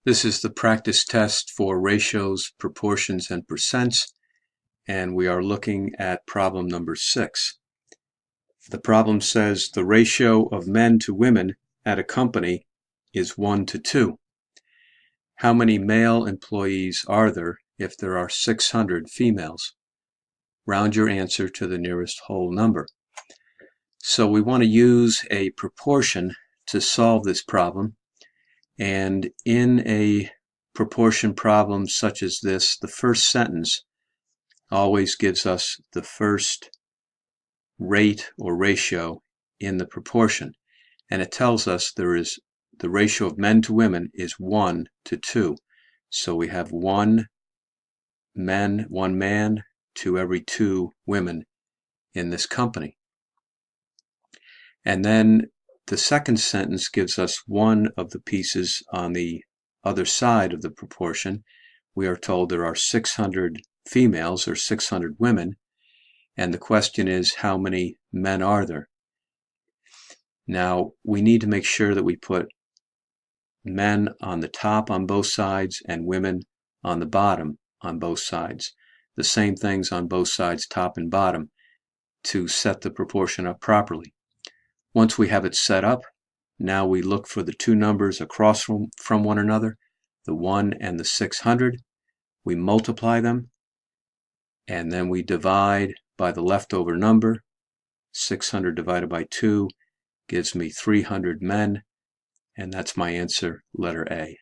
This is the practice test for ratios, proportions, and percents, and we are looking at problem number 6. The problem says the ratio of men to women at a company is 1 to 2. How many male employees are there if there are 600 females? Round your answer to the nearest whole number. So we want to use a proportion to solve this problem. And in a proportion problem such as this, the first sentence always gives us the first rate or ratio in the proportion. And it tells us the ratio of men to women is 1 to 2. So we have 1 man to every 2 women in this company. And then the second sentence gives us one of the pieces on the other side of the proportion. We are told there are 600 females or 600 women, and the question is, how many men are there? Now, we need to make sure that we put men on the top on both sides and women on the bottom on both sides. The same things on both sides, top and bottom, to set the proportion up properly. Once we have it set up, now we look for the two numbers across from one another, the 1 and the 600. We multiply them, and then we divide by the leftover number. 600 divided by 2 gives me 300 men, and that's my answer, letter A.